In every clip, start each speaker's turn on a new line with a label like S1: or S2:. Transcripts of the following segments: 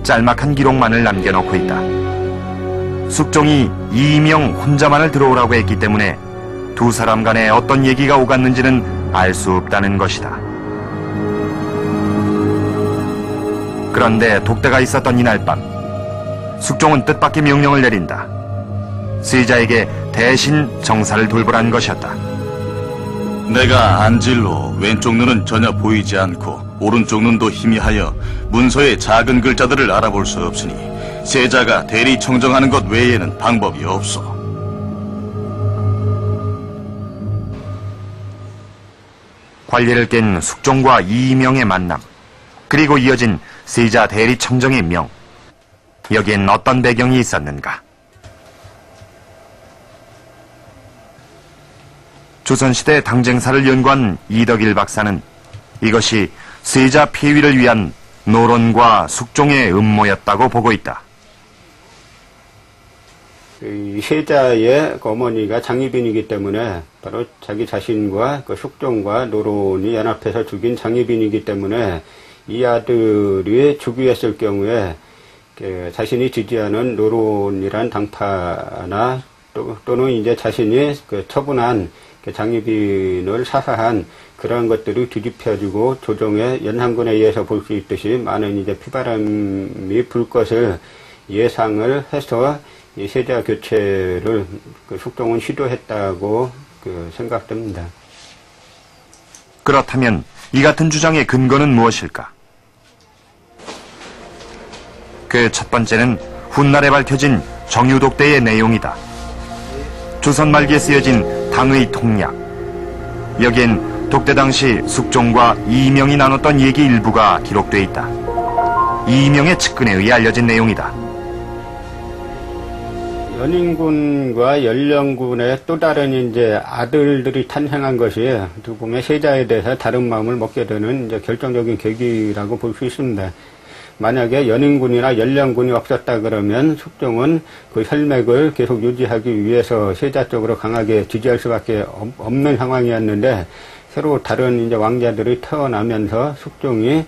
S1: 짤막한 기록만을 남겨놓고 있다. 숙종이 이명 혼자만을 들어오라고 했기 때문에 두 사람 간에 어떤 얘기가 오갔는지는 알 수 없다는 것이다. 그런데 독대가 있었던 이날 밤, 숙종은 뜻밖의 명령을 내린다. 세자에게 대신 정사를 돌보라는 것이었다.
S2: 내가 안질로 왼쪽 눈은 전혀 보이지 않고 오른쪽 눈도 희미하여 문서의 작은 글자들을 알아볼 수 없으니 세자가 대리 청정하는 것 외에는 방법이 없어.
S1: 관리를 깬 숙종과 이명의 만남, 그리고 이어진 세자 대리 청정의 명. 여기엔 어떤 배경이 있었는가? 조선시대 당쟁사를 연구한 이덕일 박사는 이것이 세자 폐위를 위한 노론과 숙종의 음모였다고 보고 있다.
S3: 세자의 어머니가 장희빈이기 때문에 바로 자기 자신과 그 숙종과 노론이 연합해서 죽인 장희빈이기 때문에 이 아들이 즉위했을 경우에 자신이 지지하는 노론이란 당파나 또는 이제 자신이 처분한 장희빈을 사사한 그러한 것들이 뒤집혀지고 조정의 연산군에 의해서 볼 수 있듯이 많은 이제 피바람이 불 것을 예상을 해서 이 세자 교체를 숙종은 시도했다고 생각됩니다.
S1: 그렇다면 이 같은 주장의 근거는 무엇일까? 그 첫 번째는 훗날에 밝혀진 정유독대의 내용이다. 조선 말기에 쓰여진 당의 통약. 여기엔 독대 당시 숙종과 이명이 나눴던 얘기 일부가 기록돼 있다. 이명의 측근에 의해 알려진 내용이다.
S3: 연인군과 연령군의 또 다른 이제 아들들이 탄생한 것이 어떻게 보면 세자에 대해서 다른 마음을 먹게 되는 이제 결정적인 계기라고 볼 수 있습니다. 만약에 연인군이나 연령군이 없었다 그러면 숙종은 그 혈맥을 계속 유지하기 위해서 세자 쪽으로 강하게 지지할 수밖에 없는 상황이었는데 새로 다른 이제 왕자들이 태어나면서 숙종이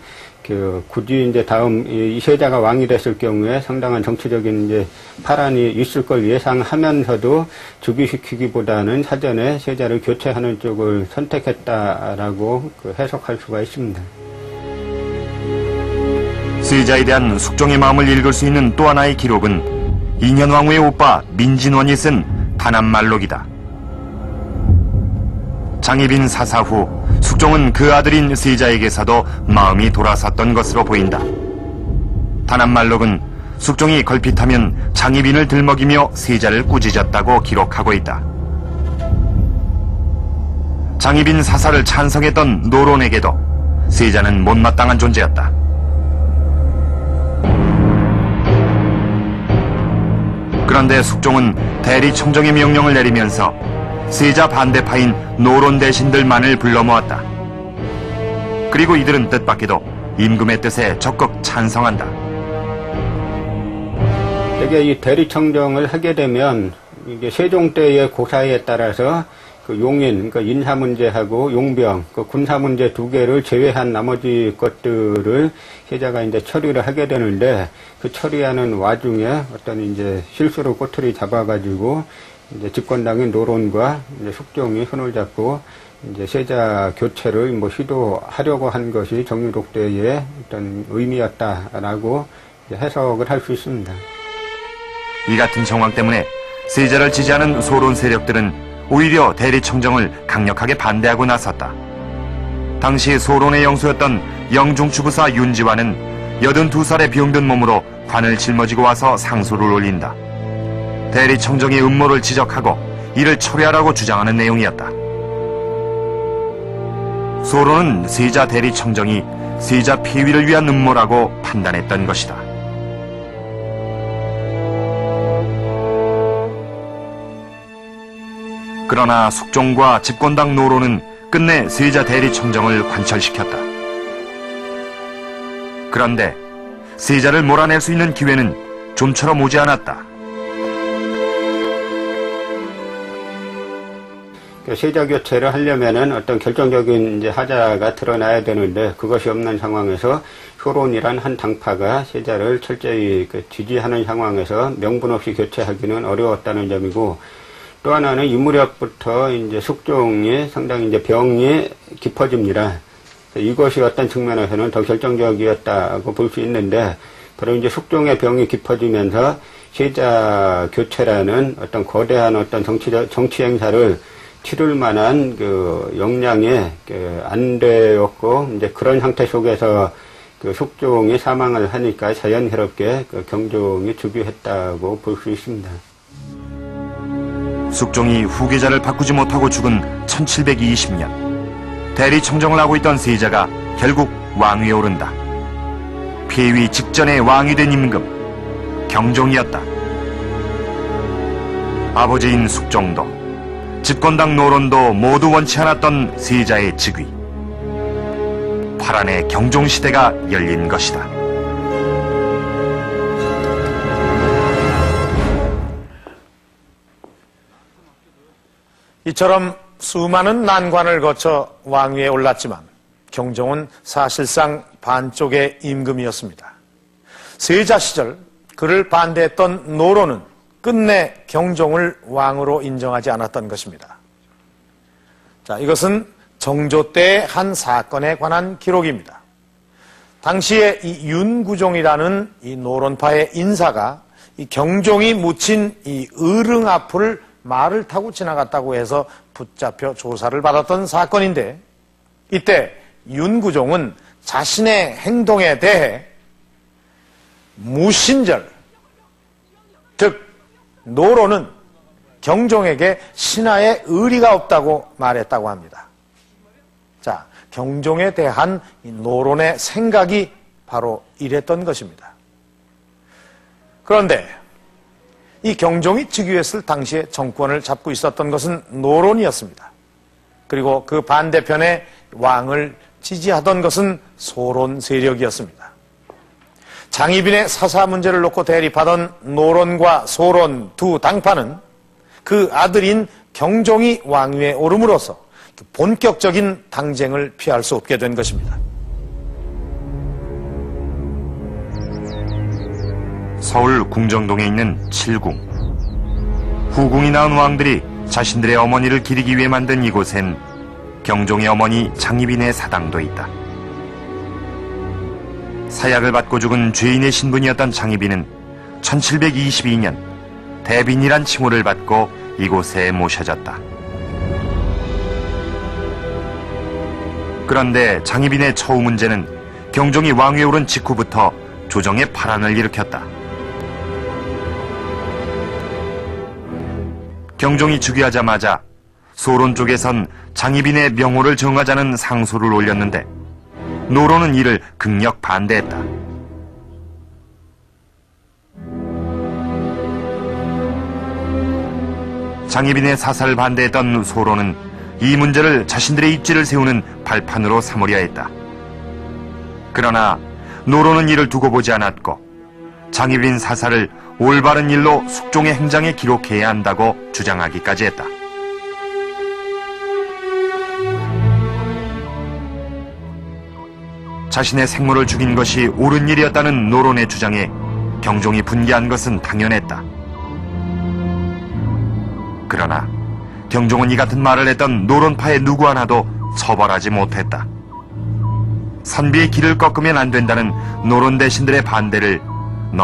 S3: 굳이 이제 다음 이 세자가 왕이 됐을 경우에 상당한 정치적인 이제 파란이 있을 걸 예상하면서도 즉위시키기보다는 사전에 세자를 교체하는 쪽을 선택했다라고 해석할 수가 있습니다.
S1: 세자에 대한 숙종의 마음을 읽을 수 있는 또 하나의 기록은 인현왕후의 오빠 민진원이 쓴 단합말록이다. 장희빈 사사 후 숙종은 그 아들인 세자에게서도 마음이 돌아섰던 것으로 보인다. 단합말록은 숙종이 걸핏하면 장희빈을 들먹이며 세자를 꾸짖었다고 기록하고 있다. 장희빈 사사를 찬성했던 노론에게도 세자는 못마땅한 존재였다. 그런데 숙종은 대리청정의 명령을 내리면서 세자 반대파인 노론 대신들만을 불러 모았다. 그리고 이들은 뜻밖에도 임금의 뜻에 적극 찬성한다.
S3: 대개 이 대리청정을 하게 되면 이게 세종 때의 고사에 따라서 그 용인, 그러니까 인사 문제하고 용병, 그 군사 문제 두 개를 제외한 나머지 것들을 세자가 이제 처리를 하게 되는데 그 처리하는 와중에 어떤 이제 실수로 꼬투리 잡아가지고 이제 집권당인 노론과 이제 숙종이 손을 잡고 이제 세자 교체를 시도하려고 한 것이 정유독대의 어떤 의미였다라고 해석을 할 수 있습니다.
S1: 이 같은 정황 때문에 세자를 지지하는 소론 세력들은 오히려 대리청정을 강력하게 반대하고 나섰다. 당시 소론의 영수였던 영중추부사 윤지화는 82살의 병든 몸으로 관을 짊어지고 와서 상소를 올린다. 대리청정의 음모를 지적하고 이를 철회하라고 주장하는 내용이었다. 소론은 세자 대리청정이 세자 폐위를 위한 음모라고 판단했던 것이다. 그러나 숙종과 집권당 노론은 끝내 세자 대리청정을 관철시켰다. 그런데 세자를 몰아낼 수 있는 기회는 좀처럼 오지 않았다.
S3: 세자 교체를 하려면은 어떤 결정적인 이제 하자가 드러나야 되는데 그것이 없는 상황에서 소론이란 한 당파가 세자를 철저히 지지하는 상황에서 명분 없이 교체하기는 어려웠다는 점이고, 또 하나는 이 무렵부터 이제 숙종이 상당히 이제 병이 깊어집니다. 이것이 어떤 측면에서는 더 결정적이었다고 볼 수 있는데, 바로 이제 숙종의 병이 깊어지면서 세자 교체라는 어떤 거대한 어떤 정치 행사를 치를 만한 그 역량이 안 되었고, 이제 그런 상태 속에서 그 숙종이 사망을 하니까 자연스럽게 그 경종이 즉위했다고 볼 수 있습니다.
S1: 숙종이 후계자를 바꾸지 못하고 죽은 1720년, 대리 청정을 하고 있던 세자가 결국 왕위에 오른다. 폐위 직전에 왕이 된 임금, 경종이었다. 아버지인 숙종도, 집권당 노론도 모두 원치 않았던 세자의 즉위. 파란의 경종시대가 열린 것이다.
S4: 이처럼 수많은 난관을 거쳐 왕위에 올랐지만 경종은 사실상 반쪽의 임금이었습니다. 세자 시절 그를 반대했던 노론은 끝내 경종을 왕으로 인정하지 않았던 것입니다. 자, 이것은 정조 때의 한 사건에 관한 기록입니다. 당시에 이 윤구종이라는 이 노론파의 인사가 이 경종이 묻힌 이 의릉 앞을 말을 타고 지나갔다고 해서 붙잡혀 조사를 받았던 사건인데, 이때 윤구종은 자신의 행동에 대해 무신절, 즉 노론은 경종에게 신하의 의리가 없다고 말했다고 합니다. 자, 경종에 대한 이 노론의 생각이 바로 이랬던 것입니다. 그런데 이 경종이 즉위했을 당시에 정권을 잡고 있었던 것은 노론이었습니다. 그리고 그 반대편에 왕을 지지하던 것은 소론 세력이었습니다. 장희빈의 사사 문제를 놓고 대립하던 노론과 소론 두 당파는 그 아들인 경종이 왕위에 오름으로써 본격적인 당쟁을 피할 수 없게 된 것입니다.
S1: 서울 궁정동에 있는 칠궁. 후궁이 낳은 왕들이 자신들의 어머니를 기리기 위해 만든 이곳엔 경종의 어머니 장희빈의 사당도 있다. 사약을 받고 죽은 죄인의 신분이었던 장희빈은 1722년 대빈이란 칭호를 받고 이곳에 모셔졌다. 그런데 장희빈의 처우 문제는 경종이 왕위에 오른 직후부터 조정의 파란을 일으켰다. 경종이 즉위하자마자 소론 쪽에선 장희빈의 명호를 정하자는 상소를 올렸는데 노론은 이를 극력 반대했다. 장희빈의 사사를 반대했던 소론은 이 문제를 자신들의 입지를 세우는 발판으로 삼으려 했다. 그러나 노론은 이를 두고 보지 않았고 장희빈 사사를 올바른 일로 숙종의 행장에 기록해야 한다고 주장하기까지 했다. 자신의 생모를 죽인 것이 옳은 일이었다는 노론의 주장에 경종이 분개한 것은 당연했다. 그러나 경종은 이 같은 말을 했던 노론파의 누구 하나도 처벌하지 못했다. 선비의 길을 꺾으면 안 된다는 노론 대신들의 반대를